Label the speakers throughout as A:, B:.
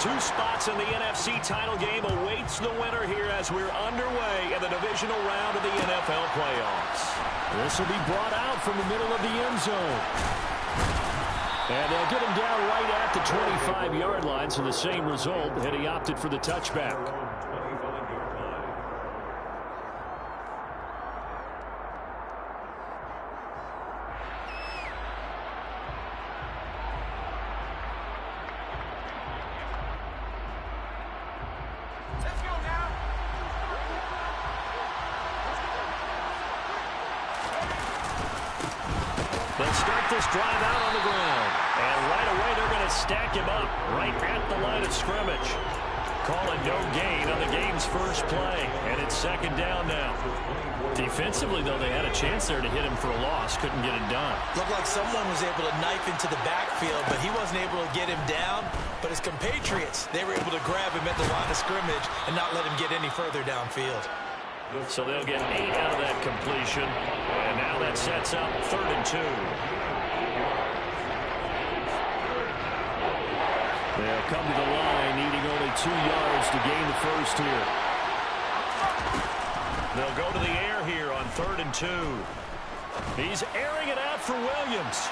A: Two spots in the NFC title game awaits the winner here as we're underway in the divisional round of the NFL playoffs.
B: This will be brought out from the middle of the end zone. And they'll get him down right at the 25-yard line, so the same result, and he opted for the touchback.
A: They'll start this drive out on the ground. And right away, they're going to stack him up right at the line of scrimmage. Calling no gain on the game's first play. And it's second down now. Defensively, though, they had a chance there to hit him for a loss. Couldn't get it done.
C: Looked like someone was able to knife into the backfield, but he wasn't able to get him down. But his compatriots, they were able to grab him at the line of scrimmage and not let him get any further downfield.
A: So they'll get 8 out of that completion. And now that sets up 3rd and 2.
B: They'll come to the line, needing only 2 yards to gain the first here.
A: They'll go to the air here on 3rd and 2. He's airing it out for Williams.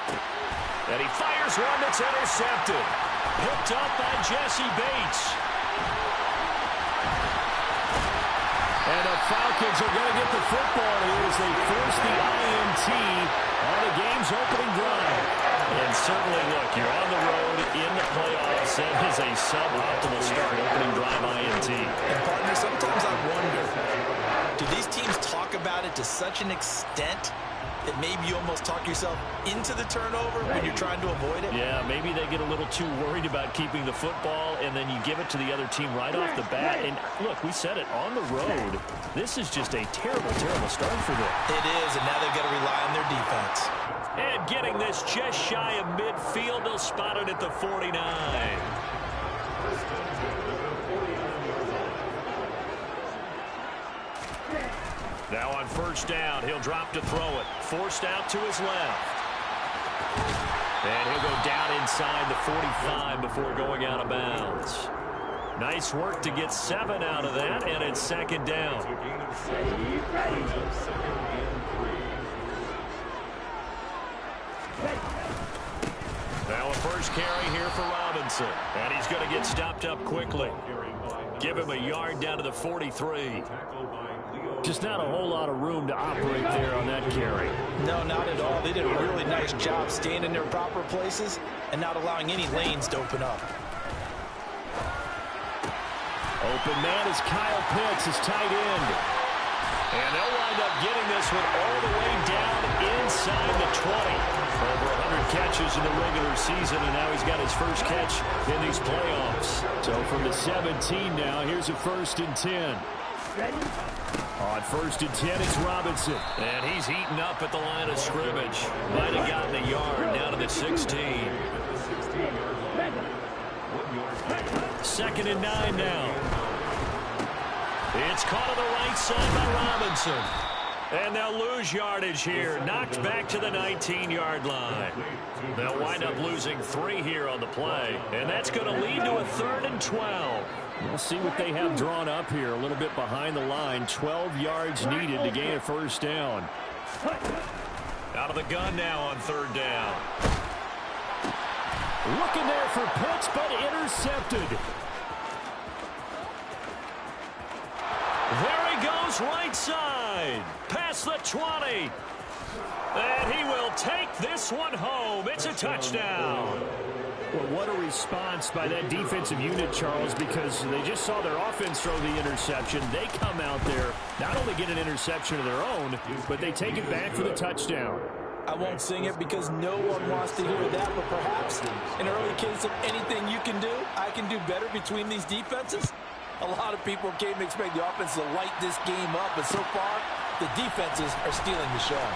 A: And he fires one that's intercepted. Picked up by Jesse Bates.
B: And the Falcons are going to get the football here as they force the INT on the game's opening drive.
A: And certainly, look, you're on the road in the playoffs. That is a suboptimal start, opening drive INT.
C: And, partner, sometimes I wonder, do these teams talk about it to such an extent that maybe you almost talk yourself into the turnover when you're trying to avoid it?
A: Yeah, maybe they get a little too worried about keeping the football, and then you give it to the other team right off the bat. And, look, we said it, on the road, this is just a terrible, terrible start for them.
C: It is, and now they've got to rely on their defense.
A: And getting this just shy of midfield, they'll spot it at the 49. Now on first down, he'll drop to throw it. Forced out to his left. And he'll go down inside the 45 before going out of bounds. Nice work to get 7 out of that, and it's second down. Now a first carry here for Robinson. And he's going to get stopped up quickly. Give him a yard down to the 43.
B: Just not a whole lot of room to operate there on that carry.
C: No, not at all. They did a really nice job staying in their proper places and not allowing any lanes to open up.
B: Open man is Kyle Pitts, his tight end.
A: And they'll wind up getting this one all the way down inside the 20. Over 100 catches in the regular season, and now he's got his first catch in these playoffs.
B: So from the 17 now, here's a 1st and 10. On 1st and 10, it's Robinson.
A: And he's heating up at the line of scrimmage. Might have gotten a yard down to the 16. 2nd and 9 now. It's caught on the right side by Robinson. And they'll lose yardage here. Knocked back to the 19-yard line. They'll wind up losing 3 here on the play. And that's going to lead to a 3rd and 12.
B: We'll see what they have drawn up here. A little bit behind the line. 12 yards needed to gain a first down.
A: Out of the gun now on 3rd down.
B: Looking there for Pitts, but intercepted.
A: There he goes right side. Past the 20. And he will take this one home. It's a touchdown.
B: Well, what a response by that defensive unit, Charles, because they just saw their offense throw the interception. They come out there, not only get an interception of their own, but they take it back for the touchdown.
C: I won't sing it because no one wants to hear that, but perhaps an early case of anything you can do, I can do better between these defenses. A lot of people came to expect the offense to light this game up, but so far, the defenses are stealing the show.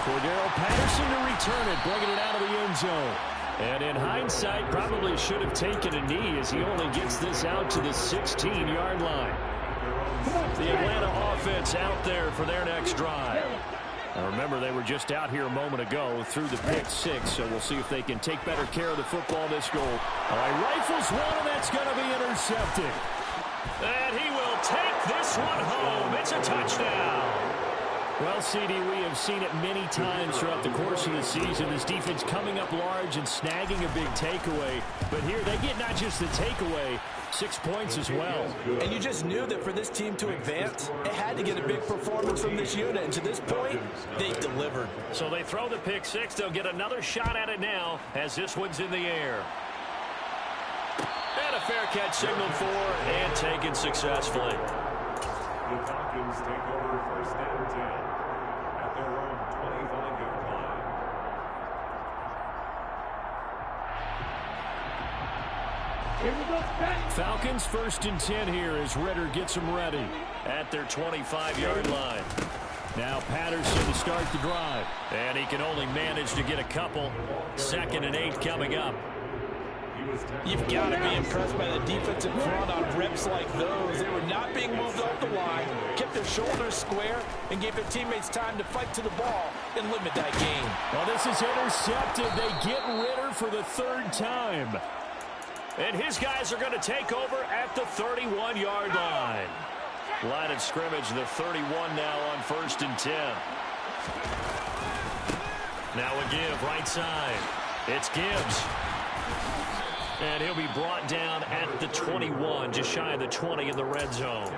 B: Cordero Patterson to return it, bringing it out of the end zone. And in hindsight, probably should have taken a knee as he only gets this out to the 16-yard line. The Atlanta offense out there for their next drive. Now remember, they were just out here a moment ago through the pick six, so we'll see if they can take better care of the football this goal. All right, rifles one, and that's going to be intercepted.
A: And he will take this one home. It's a touchdown.
B: Well, CD, we have seen it many times throughout the course of the season. This defense coming up large and snagging a big takeaway. But here they get not just the takeaway, 6 points as well.
C: And you just knew that for this team to advance, it had to get a big performance from this unit. And to this point, they delivered.
A: So they throw the pick six. They'll get another shot at it now as this one's in the air. And a fair catch signaled for and taken successfully.
D: The Falcons take over first and 10 at their own 25-yard line.
B: Falcons first and 10 here as Ritter gets them ready.
A: At their 25-yard line.
B: Now Patterson to start the drive.
A: And he can only manage to get a couple. 2nd and 8 coming up.
C: You've got to be impressed by the defensive front on reps like those. They were not being moved off the line, kept their shoulders square, and gave their teammates time to fight to the ball and limit that gain.
B: Well, this is intercepted. They get Ritter for the 3rd time.
A: And his guys are going to take over at the 31-yard line. Line of scrimmage, the 31 now on 1st and 10. Now a give right side. It's Gibbs. And he'll be brought down at the 21, just shy of the 20 in the red zone.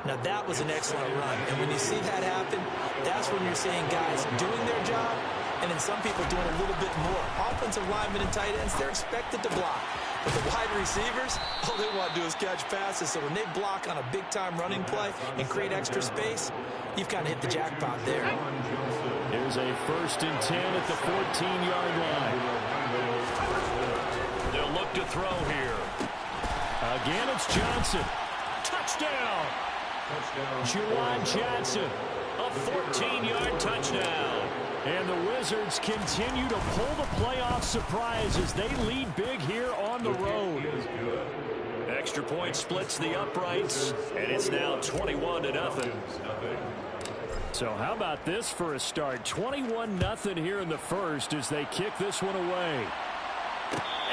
C: Now that was an excellent run. And when you see that happen, that's when you're seeing guys doing their job and then some people doing a little bit more. Offensive linemen and tight ends, they're expected to block. But the wide receivers, all they want to do is catch passes. So when they block on a big-time running play and create extra space, you've kind of hit the jackpot there.
B: Here's a 1st and 10 at the 14-yard line.
A: They'll look to throw here.
B: Again, it's Johnson.
A: Touchdown!
B: Juwan Johnson.
A: A 14-yard touchdown.
B: And the Wizards continue to pull the playoff surprise as they lead big here on the road.
A: Extra point splits the uprights, and it's now 21-0.
B: So how about this for a start? 21-0 here in the first as they kick this one away.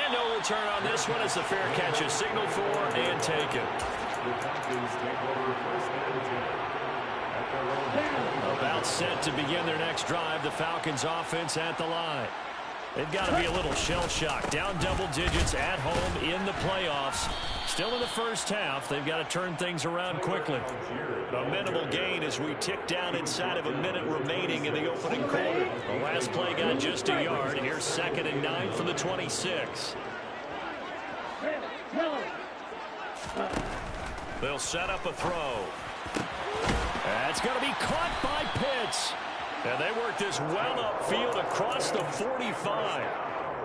A: And no return on this one as the fair catch is signaled for and taken. About set to begin their next drive, the Falcons offense at the line. They've got to be a little shell-shocked. Down double digits at home in the playoffs. Still in the first half. They've got to turn things around quickly. A minimal gain as we tick down inside of a minute remaining in the opening quarter. The last play got just a yard. Here's 2nd and 9 from the 26. They'll set up a throw.
B: That's going to be caught by Pitts.
A: And they work this well upfield across the 45.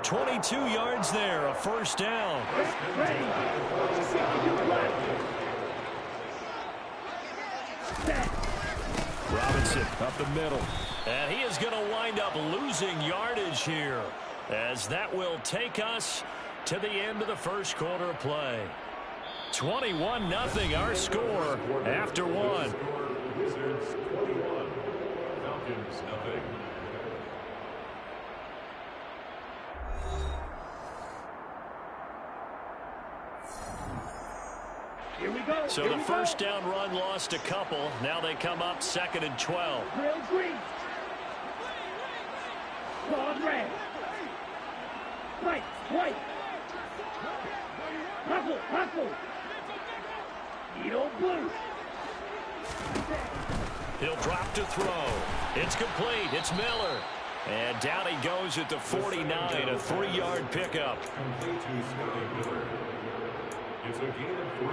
A: 22 yards there, a first down.
B: Robinson up the middle.
A: And he is going to wind up losing yardage here, as that will take us to the end of the first quarter of play. 21-0 our score after one.
D: Wizards 21, Falcons 0.
A: So the first down run lost a couple. Now they come up 2nd and 12.
E: Green. Ball red. White. Hustle. Needle blue.
A: He'll drop to throw. It's complete. It's Miller. And down he goes at the 49, a 3-yard pickup.
D: Complete to Scotty Miller. It's a gain of 3.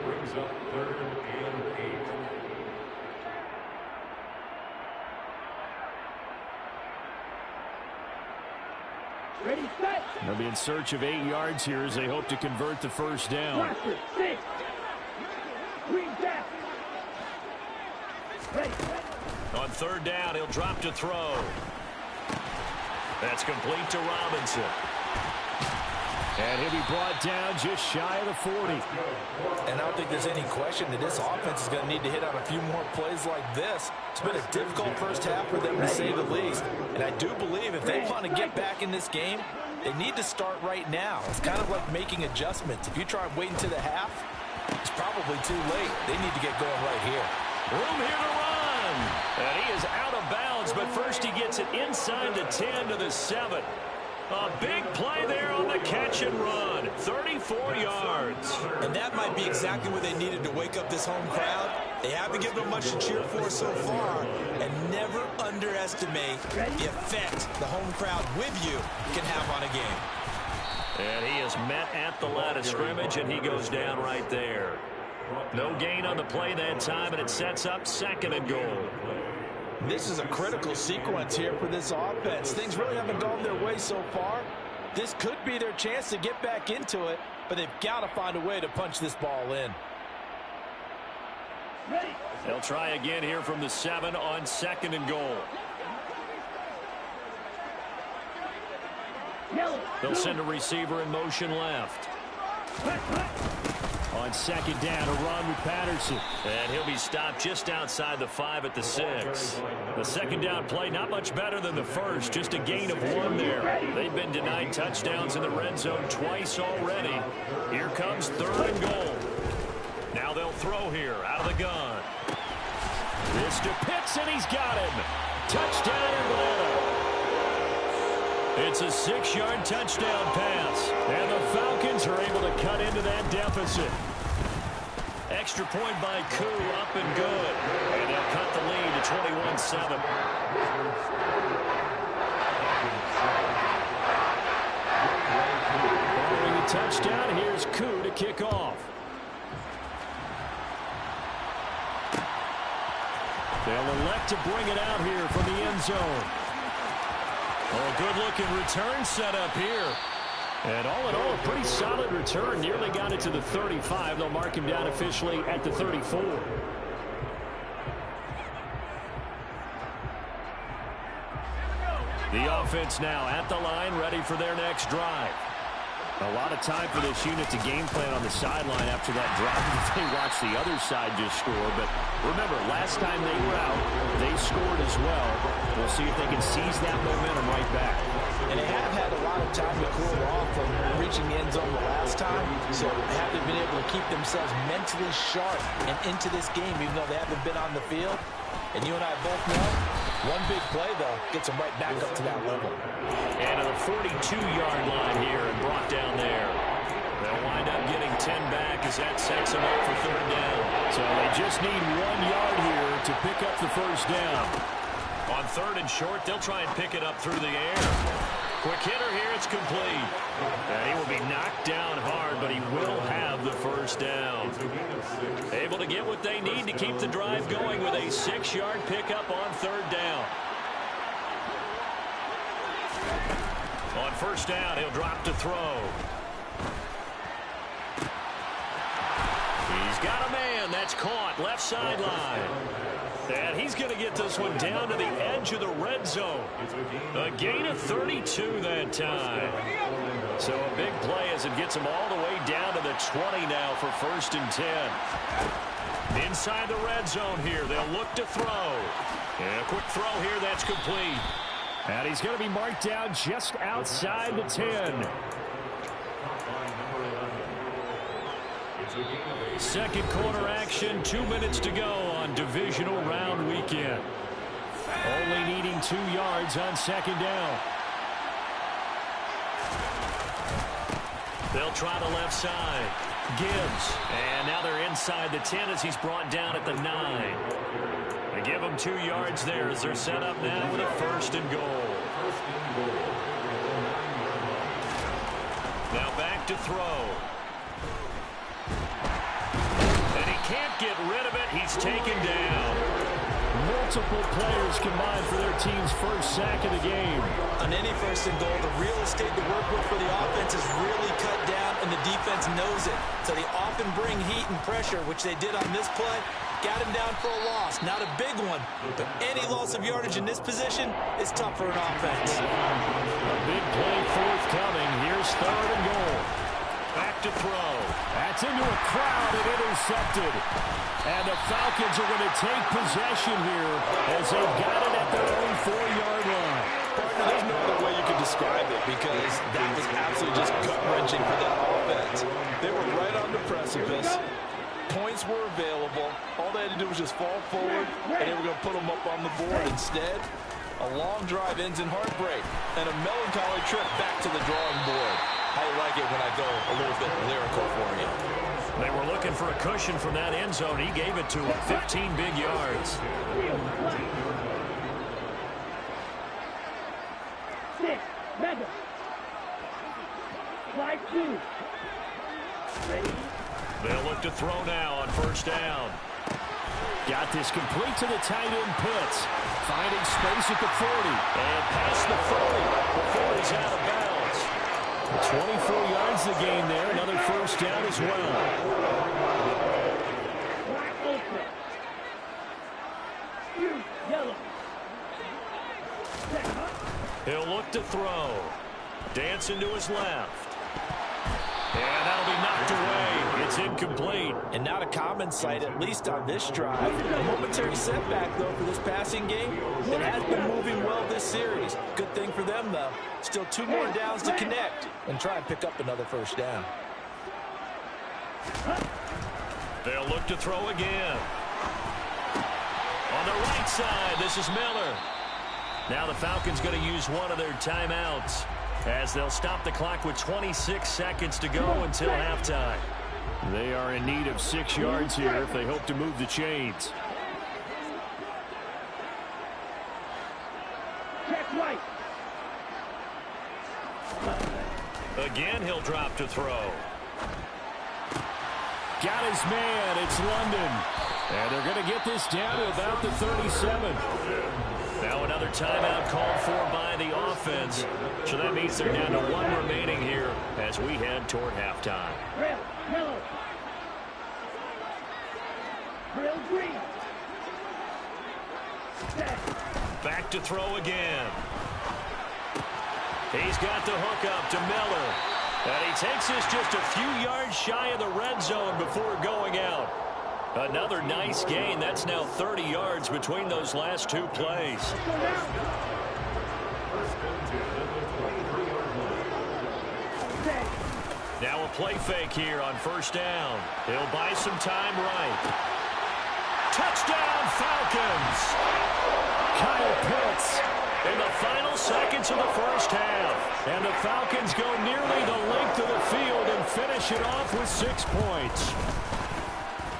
D: Brings up 3rd and 8.
E: Ready, set.
B: They'll be in search of 8 yards here as they hope to convert the first down.
E: Blaster, 6. Green back. Ready.
A: On 3rd down, he'll drop to throw. That's complete to Robinson.
B: And he'll be brought down just shy of the 40.
C: And I don't think there's any question that this offense is going to need to hit on a few more plays like this. It's been a difficult first half for them, to say the least. And I do believe if they want to get back in this game, they need to start right now. It's kind of like making adjustments. If you try waiting to the half, it's probably too late. They need to get going right here.
A: Room here to run. And he is out of bounds, but first he gets it inside the 10 to the 7. A big play there on the catch and run. 34 yards.
F: And that might be exactly what they needed to wake up this home crowd. They haven't given them much to cheer for so far. And never underestimate the effect the home crowd with you can have on a game.
A: And he is met at the line of scrimmage, and he goes down right there. No gain on the play that time, and it sets up 2nd and goal.
C: This is a critical sequence here for this offense. Things really haven't gone their way so far. This could be their chance to get back into it, but they've got to find a way to punch this ball in.
A: They'll try again here from the 7 on 2nd and goal. They'll send a receiver in motion left.
B: On 2nd down, a run with Patterson.
A: And he'll be stopped just outside the 5 at the 6. The 2nd down play not much better than the first, just a gain of 1 there. They've been denied touchdowns in the red zone twice already. Here comes 3rd and goal. Now they'll throw here out of the gun. This to Pitts, and he's got him. Touchdown, Atlanta. It's a 6-yard touchdown pass. And the Falcons are able to cut into that deficit. Extra point by Koo, up and good. And they'll cut the lead to 21-7.
B: Following the touchdown, here's Koo to kick off. They'll elect to bring it out here from the end zone.
A: Oh, a good-looking return set up here.
B: And all in all, a pretty solid return. Nearly got it to the 35. They'll mark him down officially at the 34.
A: The offense now at the line, ready for their next drive.
B: A lot of time for this unit to game plan on the sideline after that drop. They watched the other side just score. But remember, last time they were out, they scored as well. We'll see if they can seize that momentum right back.
C: And they have had a lot of time to cool off from reaching the end zone the last time. So have they been able to keep themselves mentally sharp and into this game, even though they haven't been on the field? And you and I both know, one big play, though, gets them right back up to that level.
A: And to the 42-yard line here and brought down there. They'll wind up getting 10 back as that sets them up for 3rd down.
B: So they just need 1 yard here to pick up the 1st down.
A: On 3rd and short, they'll try and pick it up through the air. Quick hitter here, it's complete. And he will be knocked down hard, but he will have the 1st down. Able to get what they need to keep the drive going with a 6-yard pickup on 3rd down. On 1st down, he'll drop to throw. He's got a man. That's caught. Left sideline. And he's going to get this one down to the edge of the red zone. A gain of 32 that time. So a big play as it gets him all the way down to the 20 now for 1st and 10. Inside the red zone here. They'll look to throw. And a quick throw here. That's complete.
B: And he's going to be marked down just outside the 10.
A: Second quarter action, 2 minutes to go on divisional round weekend.
B: Only needing 2 yards on 2nd down.
A: They'll try the left side. Gibbs. And now they're inside the 10 as he's brought down at the 9. They give him 2 yards there as they're set up now with a 1st and goal. Now back to throw. And he can't get rid of it. He's taken down.
B: Multiple players combined for their team's 1st sack of the game.
F: On any 1st and goal, the real estate to work with for the offense is really cut down, and the defense knows it. So they often bring heat and pressure, which they did on this play. Got him down for a loss. Not a big one, but any loss of yardage in this position is tough for an offense.
B: A big play forthcoming. Here's this 3rd and goal.
A: Back to throw.
B: That's into a crowd and intercepted. And the Falcons are going to take possession here as they've got it at their own 4-yard line.
C: Partner, there's no other way you could describe it because that was absolutely just gut-wrenching for that offense. They were right on the precipice. Points were available. All they had to do was just fall forward, and they were going to put them up on the board. Instead, a long drive ends in heartbreak and a melancholy trip back to the drawing board. I like it when I go a little bit lyrical for you.
A: They were looking for a cushion from that end zone. He gave it to him. 15 big yards.
E: 6, Madden. Slide 2. Ready?
A: They'll look to throw now on 1st down.
B: Got this complete to the tight end Pitts. Finding space at the 40.
A: And past the 30 before he's out of bounds.
B: 24 yards the gain there. Another 1st down as well.
E: Black open. Yellow. Set up.
A: He'll look to throw. Dancing to his left. And that'll be knocked away. It's incomplete.
C: And not a common sight, at least on this drive. A momentary setback, though, for this passing game. It has been moving well this series. Good thing for them, though. Still 2 more downs to connect and try and pick up another 1st down.
A: They'll look to throw again. On the right side, this is Miller. Now the Falcons going to use one of their timeouts as they'll stop the clock with 26 seconds to go until halftime.
B: They are in need of 6 yards here if they hope to move the chains.
E: Check right.
A: Again, he'll drop to throw.
B: Got his man. It's London. And they're going to get this down to about the 37.
A: Now another timeout called for by the offense. So that means they're down to 1 remaining here as we head toward halftime.
E: Red, yellow. Real green. Set.
A: Back to throw again. He's got the hook up to Miller. And he takes this just a few yards shy of the red zone before going out. Another nice gain. That's now 30 yards between those last 2 plays. Now a play fake here on 1st down. He'll buy some time right. Touchdown, Falcons!
B: Kyle Pitts.
A: In the final seconds of the 1st half. And the Falcons go nearly the length of the field and finish it off with 6 points.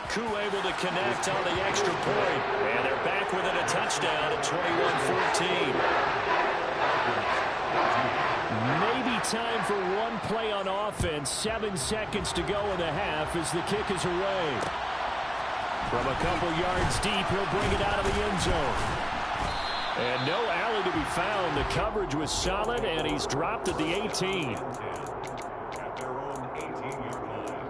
A: Koo able to connect on the extra point. And they're back within a touchdown at 21-14.
B: Maybe time for one play on offense. 7 seconds to go in the half as the kick is away. From a couple yards deep, he'll bring it out of the end zone. And no alley to be found. The coverage was solid, and he's dropped at the 18.
D: At their own 18-yard line.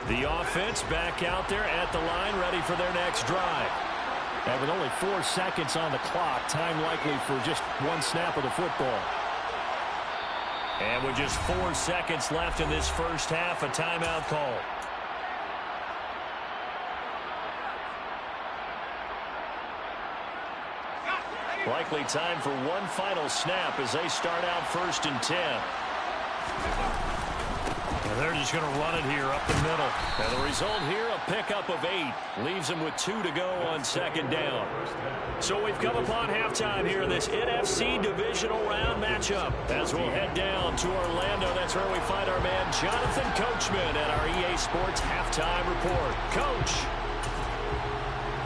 A: The offense back out there at the line, ready for their next drive.
B: And with only 4 seconds on the clock, time likely for just 1 snap of the football.
A: And with just 4 seconds left in this 1st half, a timeout call. Likely time for one final snap as they start out 1st and 10. And they're just going to run it here up the middle. And the result here, a pickup of 8. Leaves them with 2 to go on 2nd down. So we've come upon halftime here in this NFC divisional round matchup. As we'll head down to Orlando, that's where we find our man Jonathan Coachman at our EA Sports Halftime Report. Coach.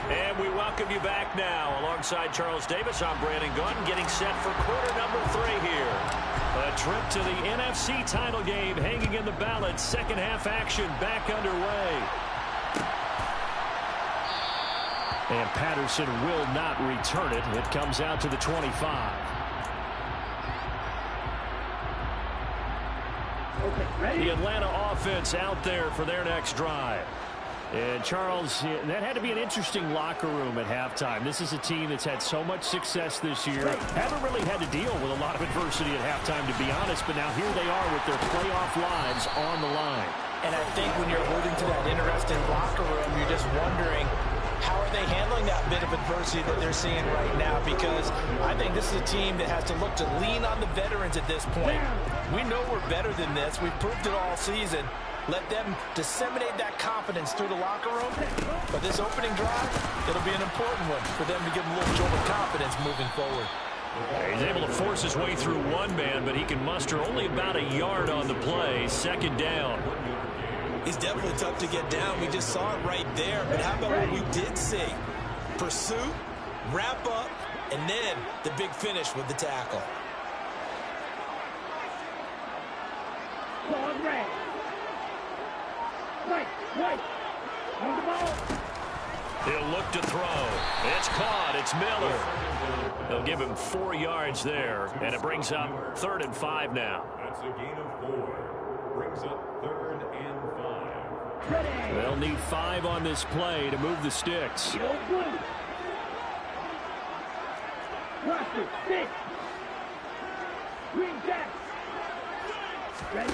A: And we welcome you back now. Alongside Charles Davis, I'm Brandon Gunn, getting set for quarter number 3 here. A trip to the NFC title game hanging in the balance. 2nd half action back underway.
B: And Patterson will not return it. It comes out to the 25.
E: Okay, ready?
A: The Atlanta offense out there for their next drive.
B: And, Charles, that had to be an interesting locker room at halftime. This is a team that's had so much success this year. Haven't really had to deal with a lot of adversity at halftime, to be honest. But now here they are with their playoff lives on the line.
C: And I think when you're alluding to that interesting locker room, you're just wondering, how are they handling that bit of adversity that they're seeing right now? Because I think this is a team that has to look to lean on the veterans at this point. We know we're better than this. We've proved it all season. Let them disseminate that confidence through the locker room. But this opening drive, it'll be an important one for them to give them a little jolt of confidence moving forward.
A: He's able to force his way through one man, but he can muster only about a yard on the play. Second down.
F: He's definitely tough to get down. We just saw it right there. But how about what we did see? Pursuit, wrap up, and then the big finish with the tackle.
E: Ball red. White. On the ball.
A: He'll look to throw. It's caught. It's Miller. They'll give him 4 yards there, and it brings up 3rd and 5 now.
D: That's a gain of 4. Brings up 3rd and 5.
E: Ready.
B: They'll need 5 on this play to move the sticks.
E: Go blue. Roster, 6. Green Jack. Ready.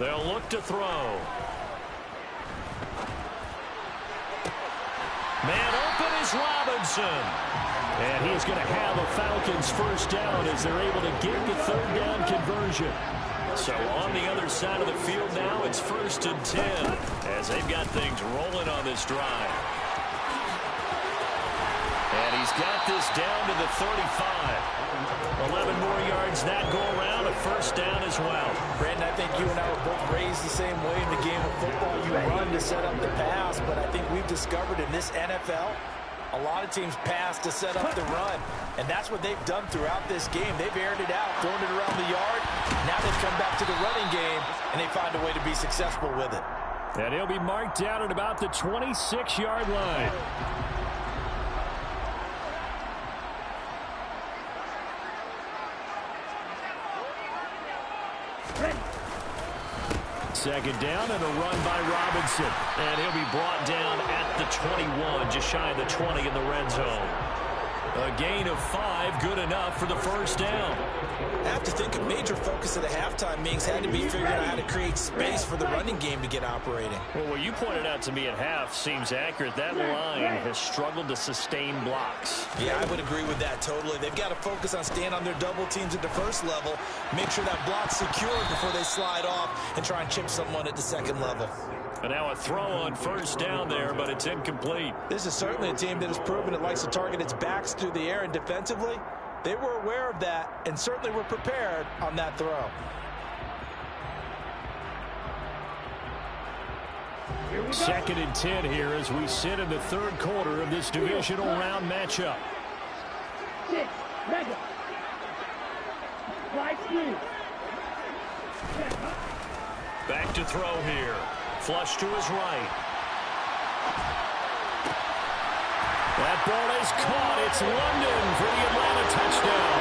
A: They'll look to throw. Man open is Robinson. And he's going to have a Falcons first down as they're able to get the 3rd down conversion. So on the other side of the field now, it's 1st and 10 as they've got things rolling on this drive. And he's got this down to the 35. 11 more yards that go around, a first down as well.
C: Brandon, I think you and I were both raised the same way in the game of football. You run to set up the pass, but I think we've discovered in this NFL, a lot of teams pass to set up the run. And that's what they've done throughout this game. They've aired it out, thrown it around the yard. Now they've come back to the running game, and they find a way to be successful with it.
B: And he'll be marked down at about the 26-yard line. Second down and a run by Robinson.
A: And he'll be brought down at the 21, just shy of the 20 in the red zone. A gain of 5, good enough for the first down.
F: I have to think a major focus of the halftime meetings had to be figuring out how to create space for the running game to get operating.
A: Well, what you pointed out to me at half seems accurate. That line has struggled to sustain blocks.
F: Yeah, I would agree with that totally. They've got to focus on staying on their double teams at the first level, make sure that block's secured before they slide off and try and chip someone at the second level.
A: And now a throw on first down there, but it's incomplete.
F: This is certainly a team that has proven it likes to target its backs through the air, and defensively, they were aware of that and certainly were prepared on that throw.
B: Second and 10 here as we sit in the 3rd quarter of this divisional round matchup.
E: 6. Mega. Fly through.
A: Back to throw here. Flush to his right.
B: That ball is caught. It's London for the Atlanta touchdown.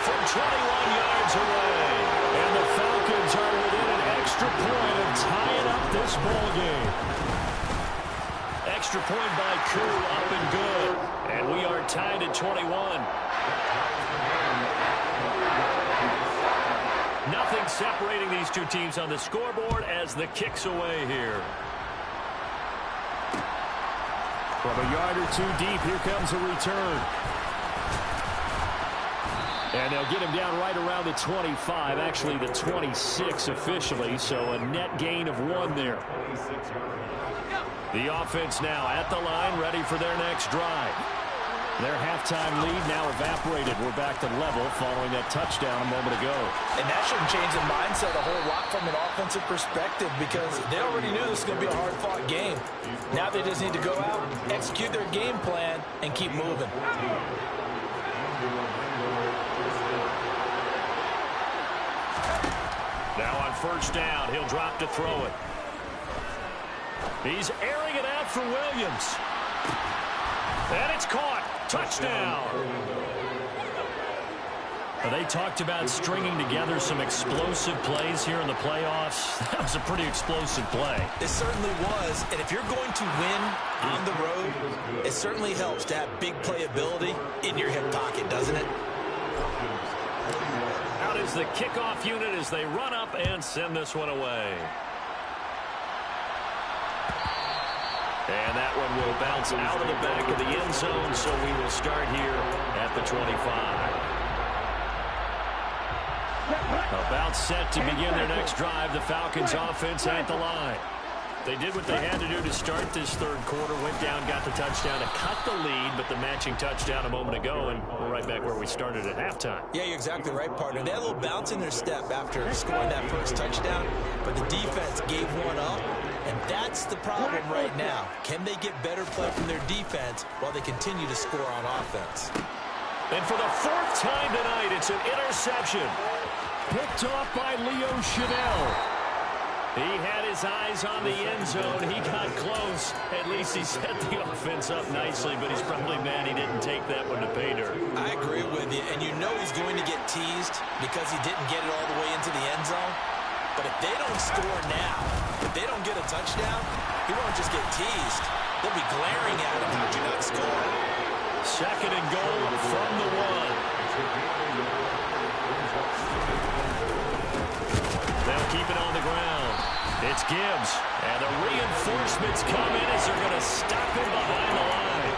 A: From 21 yards away.
B: And the Falcons are within an extra point of tying up this ball game.
A: Extra point by Koo, up and good. And we are tied at 21. Nothing separating these two teams on the scoreboard as the kick's away here.
B: From a yard or 2 deep, here comes a return. And they'll get him down right around the 25, actually the 26 officially, so a net gain of 1 there. The offense now at the line, ready for their next drive. Their halftime lead now evaporated. We're back to level following that touchdown a moment ago.
C: And that shouldn't change the mindset a whole lot from an offensive perspective because they already knew this was going to be a hard-fought game. Now they just need to go out, execute their game plan, and keep moving.
A: Now on first down, he'll drop to throw it. He's airing it out for Williams. And it's caught. Touchdown. They talked about stringing together some explosive plays here in the playoffs. That was a pretty explosive play.
F: It certainly was, and if you're going to win on the road, it certainly helps to have big playability in your hip pocket, doesn't it?
A: Out is the kickoff unit as they run up and send this one away. And that one will bounce out of the back of the end zone, so we will start here at the 25. About set to begin their next drive. The Falcons offense at the line. They did what they had to do to start this third quarter. Went down, got the touchdown to cut the lead, but the matching touchdown a moment ago, and we're right back where we started at halftime.
F: Yeah, you're exactly right, partner. They had a little bounce in their step after scoring that first touchdown, but the defense gave one up, and that's the problem right now. Can they get better play from their defense while they continue to score on offense?
A: And for the fourth time tonight, it's an interception. Picked off by Leo Chanel. He had his eyes on the end zone. He got close. At least he set the offense up nicely, but he's probably mad he didn't take that one to pay dirt.
F: I agree with you, and you know he's going to get teased because he didn't get it all the way into the end zone. But if they don't score now, if they don't get a touchdown, he won't just get teased. They'll be glaring at him. How'd you not score?
A: Second and goal from the one. They'll keep it on the ground. It's Gibbs, and the reinforcements come in as they're going to stop him behind the line.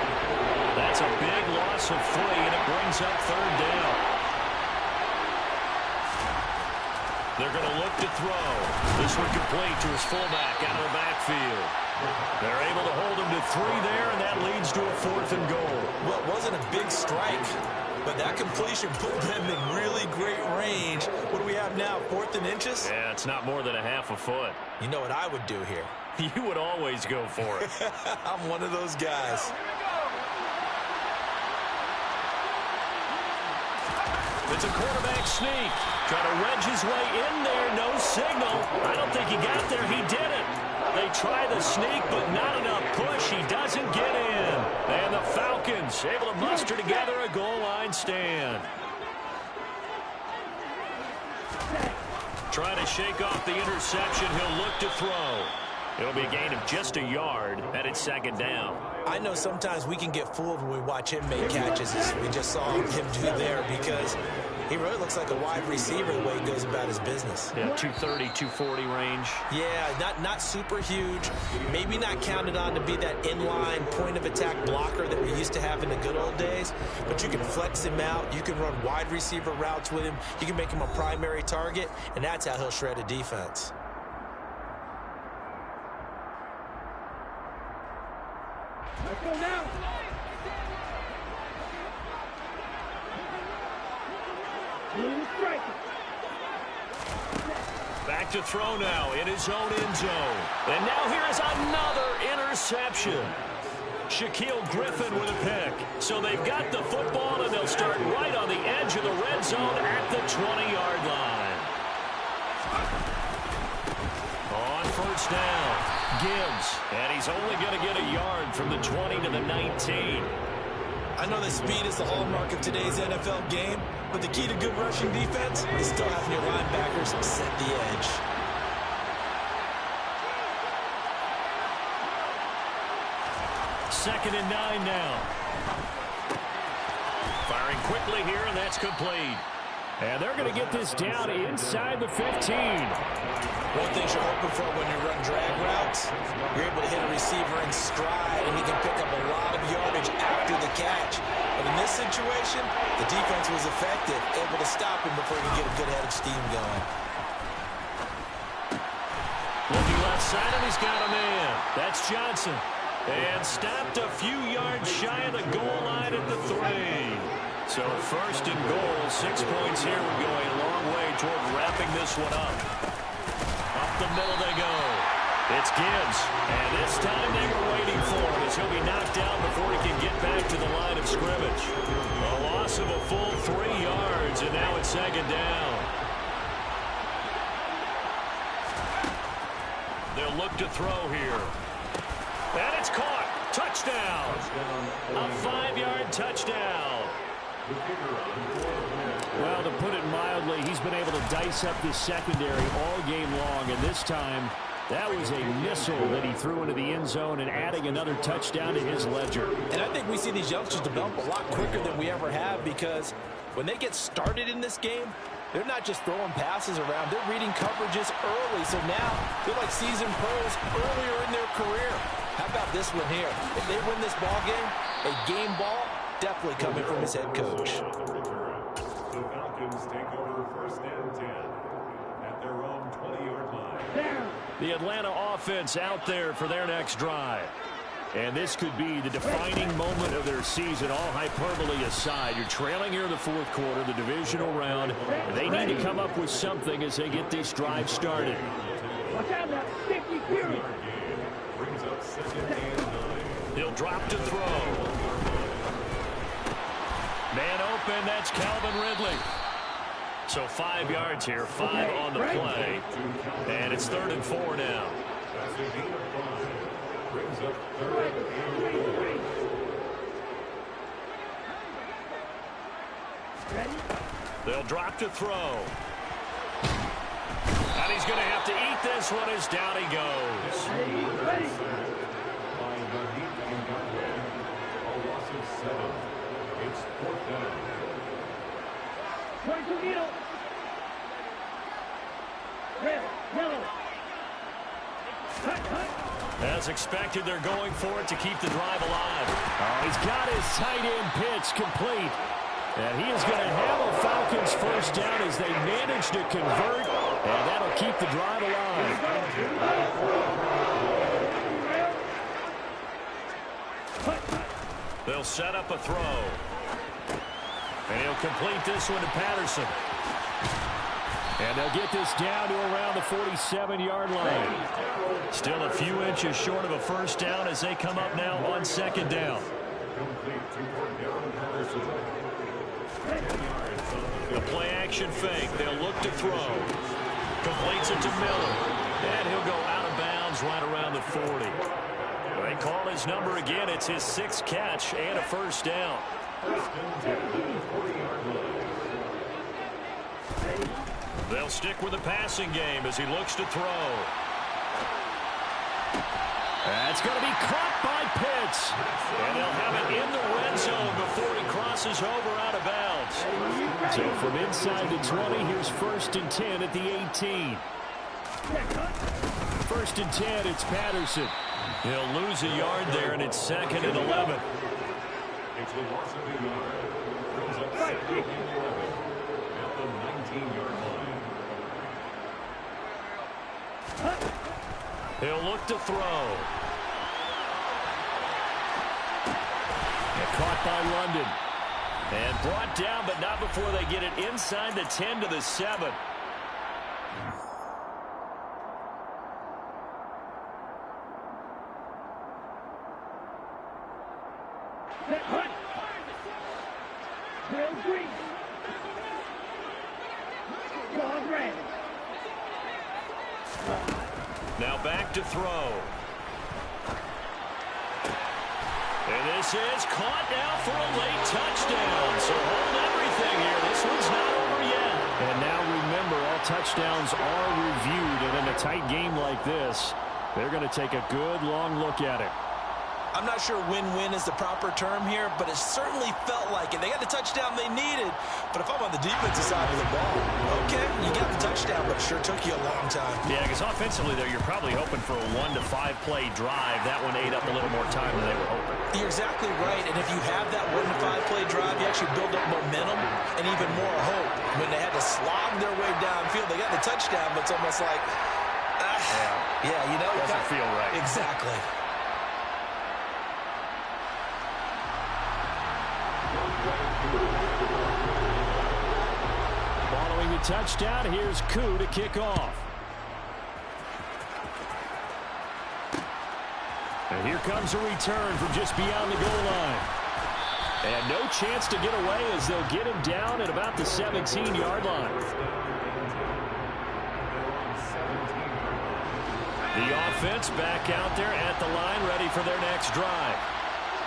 A: That's a big loss of 3, and it brings up third down. They're going to look to throw. This one complete to his fullback out of the backfield. They're able to hold him to 3 there, and that leads to a 4th and goal.
F: Well, it wasn't a big strike, but that completion put them in really great range. What do we have now, 4th and inches?
A: Yeah, it's not more than a half a foot.
F: You know what I would do here?
A: You would always go for it.
F: I'm one of those guys.
A: It's a quarterback sneak. Trying to wedge his way in there. No signal. I don't think he got there. He didn't. They try the sneak, but not enough push. He doesn't get in. And the Falcons able to muster together a goal line stand. Trying to shake off the interception. He'll look to throw. It'll be a gain of just a yard, and it's second down.
F: I know sometimes we can get fooled when we watch him make catches, as we just saw him do there, because he really looks like a wide receiver the way he goes about his business.
A: Yeah, 230, 240 range.
F: Yeah, not super huge. Maybe not counted on to be that inline point-of-attack blocker that we used to have in the good old days, but you can flex him out. You can run wide receiver routes with him. You can make him a primary target, and that's how he'll shred a defense.
E: Let's go now.
A: Back to throw now in his own end zone. And now here is another interception. Shaquille Griffin with a pick. So they've got the football, and they'll start right on the edge of the red zone at the 20-yard line. On first down, Gibbs. And he's only going to get a yard from the 20 to the 19.
F: I know that speed is the hallmark of today's NFL game, but the key to good rushing defense is still having your linebackers set the edge.
A: Second and 9 now. Firing quickly here, and that's complete. And they're going to get this down inside the 15.
F: One thing you're hoping for when you run drag routes, you're able to hit a receiver in stride, and he can pick up a lot of yardage after the catch. But in this situation, the defense was effective, able to stop him before he could get a good head of steam going.
A: Looking left side, and he's got a man. That's Johnson. And stopped a few yards shy of the goal line at the 3. So first and goal, 6 points here. We're going a long way toward wrapping this one up. Up the middle they go. It's Gibbs. And this time they were waiting for him as he'll be knocked down before he can get back to the line of scrimmage. A loss of a full 3 yards, and now it's second down. They'll look to throw here. And it's caught. Touchdown. A 5-yard touchdown.
B: Well, to put it mildly, he's been able to dice up this secondary all game long, and this time that was a missile that he threw into the end zone and adding another touchdown to his ledger.
C: And I think we see these youngsters develop a lot quicker than we ever have, because when they get started in this game, they're not just throwing passes around. They're reading coverages early. So now they're like seasoned pros earlier in their career. How about this one here? If they win this ball game, a game ball definitely coming from his head coach.
D: The Falcons take over 1st and 10 at their own 20-yard line.
A: The Atlanta offense out there for their next drive. And this could be the defining moment of their season, all hyperbole aside. You're trailing here in the 4th quarter, the divisional round. They need to come up with something as they get this drive started.
E: Watch out now, 50 period.
D: Brings up 2nd and 9.
A: He'll drop to throw. Man open, that's Calvin Ridley. So 5 yards here, 5 on the play. And it's 3rd and 4 now.
D: That's a gain of 5. Brings up 3rd and 8.
A: They'll drop to throw. And he's going to have to eat this one as down he goes.
D: By Mahit Ngakwe. A loss of 7. It's 4th down.
E: 22 middle. Red, yellow.
A: As expected, they're going for it to keep the drive alive.
B: Oh, he's got his tight end pitch complete. And he is going to have a Falcons first down as they manage to convert. And that'll keep the drive alive.
A: They'll set up a throw. And he'll complete this one to Patterson.
B: And they'll get this down to around the 47-yard line.
A: Still a few inches short of a first down as they come up now on 2nd down.
D: Complete to Cordell Patterson.
A: The play action fake. They'll look to throw. Completes it to Miller. And he'll go out of bounds right around the 40. They call his number again. It's his 6th catch and a first down.
D: 1st and 10 at the 40-yard line.
A: They'll stick with the passing game as he looks to throw.
B: That's going to be caught by Pitts.
A: And they'll have it in the red zone before he crosses over out of bounds.
B: So from inside the 20, here's 1st and 10 at the 18. 1st and 10, it's Patterson.
A: He'll lose a yard there, and it's 2nd and 11.
D: It's a loss of a yard. Brings up 2nd and 11 at the 19-yard line.
A: He'll look to throw.
B: Caught by London.
A: And brought down, but not before they get it inside the 10 to the 7. Now back to throw. And this is caught now for a late touchdown. So hold everything here. This one's not over yet.
B: And now remember, all touchdowns are reviewed. And in a tight game like this, they're going to take a good long look at it.
C: I'm not sure win-win is the proper term here, but it certainly felt like it. They got the touchdown they needed, but if I'm on the defensive side of the ball, okay, you got the touchdown, but it sure took you a long time.
A: Yeah, because offensively, there, you're probably hoping for a 1 to 5 play drive. That one ate up a little more time than they were hoping.
C: You're exactly right, and if you have that 1 to 5 play drive, you actually build up momentum and even more hope. When they had to slog their way downfield, they got the touchdown, but it's almost like, yeah, you know.
A: Doesn't feel right.
C: Exactly.
B: Following the touchdown, here's Koo to kick off. And here comes a return from just beyond the goal line. And no chance to get away as they'll get him down at about the 17-yard line. The offense back out there at the line, ready for their next drive.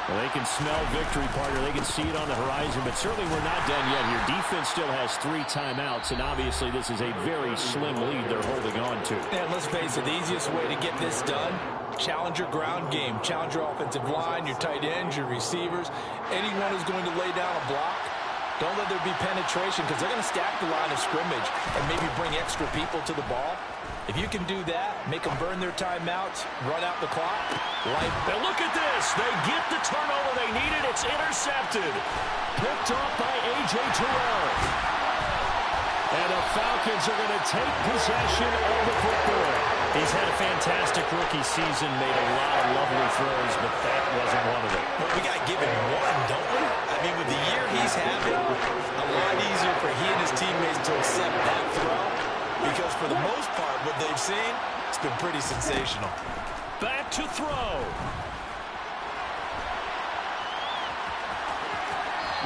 B: Well, they can smell victory, partner. They can see it on the horizon, but certainly we're not done yet here. Defense still has 3 timeouts, and obviously this is a very slim lead they're holding on to.
C: And let's face it, the easiest way to get this done, challenge your ground game. Challenge your offensive line, your tight ends, your receivers. Anyone who's going to lay down a block, don't let there be penetration because they're going to stack the line of scrimmage and maybe bring extra people to the ball. If you can do that, make them burn their timeouts, run out the clock.
A: And look at this. They get the turnover they needed. It's intercepted. Picked off by A.J. Terrell. And the Falcons are going to take possession of the football. He's had a fantastic rookie season, made a lot of lovely throws, but that wasn't one of them.
F: Well, we got to give him one, don't we? I mean, with the year he's having, a lot easier for he and his teammates to accept that throw. Because for the most part, what they've seen, it's been pretty sensational.
A: Back to throw.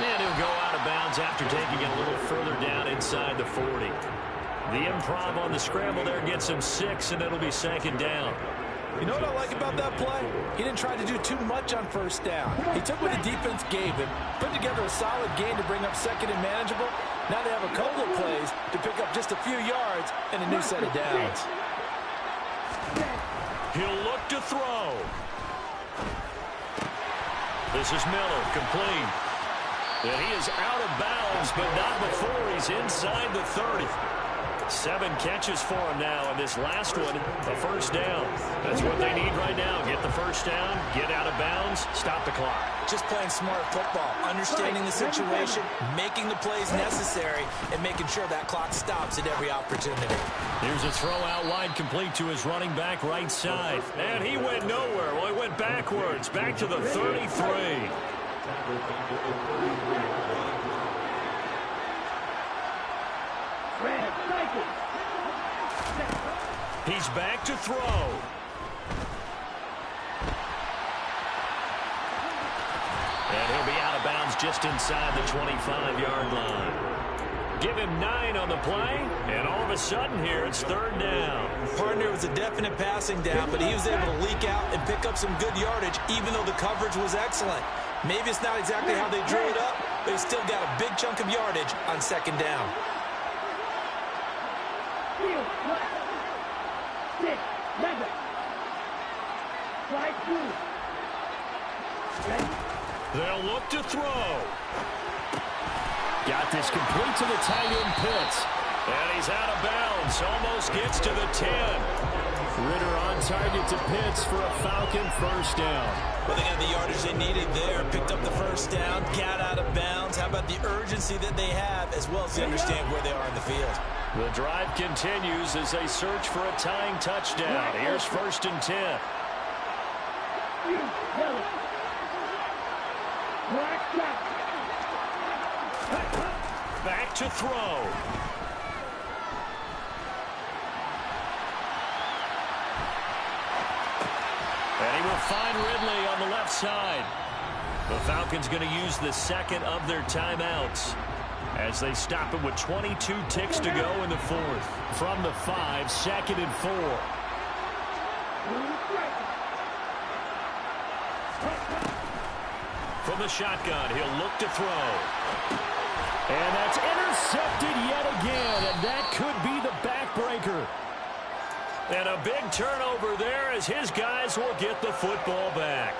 A: And he'll go out of bounds after taking it a little further down inside the 40. The improv on the scramble there gets him 6, and it'll be 2nd down.
C: You know what I like about that play? He didn't try to do too much on 1st down. He took what the defense gave him, put together a solid gain to bring up 2nd and manageable. Now they have a couple of plays to pick up just a few yards and a new set of downs.
A: He'll look to throw. This is Miller, complete. And he is out of bounds, but not before he's inside the 30. 7 catches for him now, and this last one, a 1st down. That's what they need right now. Get the 1st down, get out of bounds, stop the clock.
F: Just playing smart football, understanding the situation, making the plays necessary, and making sure that clock stops at every opportunity.
A: Here's a throw out wide, complete to his running back right side. And he went nowhere. Well, he went backwards, back to the 33. He's back to throw. And he'll be out of bounds just inside the 25-yard line. Give him 9 on the play, and all of a sudden here it's 3rd down.
F: Partner, was a definite passing down, but he was able to leak out and pick up some good yardage, even though the coverage was excellent. Maybe it's not exactly how they drew it up, but he still got a big chunk of yardage on 2nd down.
A: They'll look to throw.
B: Got this complete to the tight end Pitts.
A: And he's out of bounds. Almost gets to the 10.
B: Ritter on target to Pitts for a Falcon 1st down.
F: Well, they got the yardage they needed there. Picked up the 1st down, got out of bounds. How about the urgency that they have, as well as they understand where they are in the field.
A: The drive continues as they search for a tying touchdown. Here's 1st and 10. Back to throw. And he will find Ridley on the left side. The Falcons going to use the 2nd of their timeouts as they stop it with 22 ticks to go in the 4th. From the 5, 2nd and 4. From the shotgun, he'll look to throw.
B: And that's intercepted yet again, and that could be the backbreaker.
A: And a big turnover there as his guys will get the football back.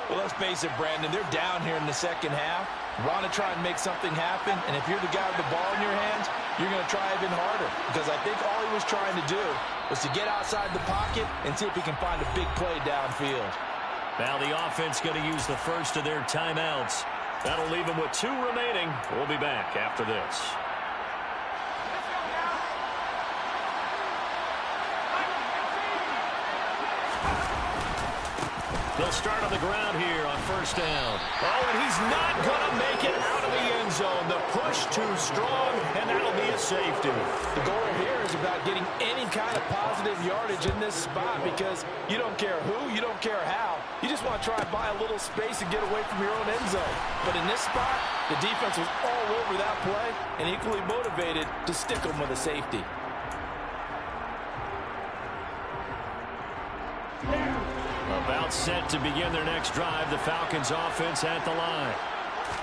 C: Well, let's face it, Brandon, they're down here in the 2nd half. Want to try and make something happen, and if you're the guy with the ball in your hands, you're going to try even harder. Because I think all he was trying to do was to get outside the pocket and see if he can find a big play downfield.
A: Now the offense going to use the 1st of their timeouts. That'll leave them with 2 remaining. We'll be back after this. They'll start on the ground here on 1st down. Oh, and he's not going to make it out of the end zone. The push too strong, and that'll be a safety.
C: The goal here is about getting any kind of positive yardage in this spot because you don't care who, you don't care how. You just want to try and buy a little space and get away from your own end zone. But in this spot, the defense was all over that play and equally motivated to stick them with a safety.
A: About all set to begin their next drive. The Falcons offense at the line.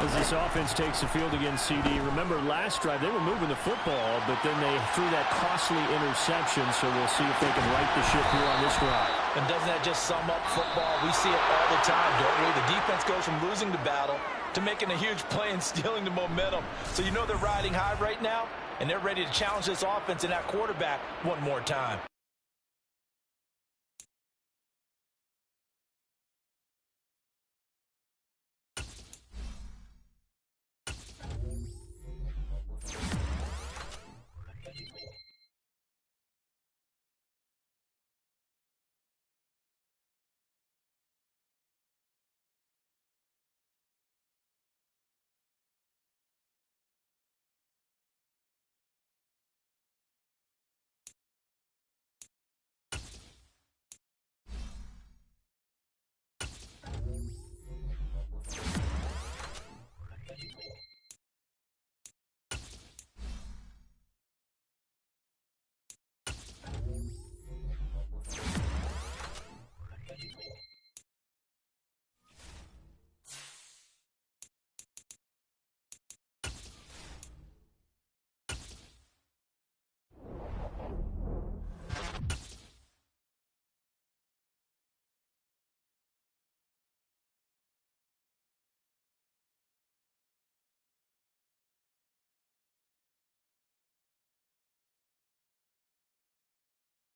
B: As this offense takes the field against CD, remember last drive they were moving the football, but then they threw that costly interception, so we'll see if they can right the ship here on this drive.
C: And doesn't that just sum up football? We see it all the time, don't we? The defense goes from losing the battle to making a huge play and stealing the momentum. So you know they're riding high right now, and they're ready to challenge this offense and that quarterback one more time.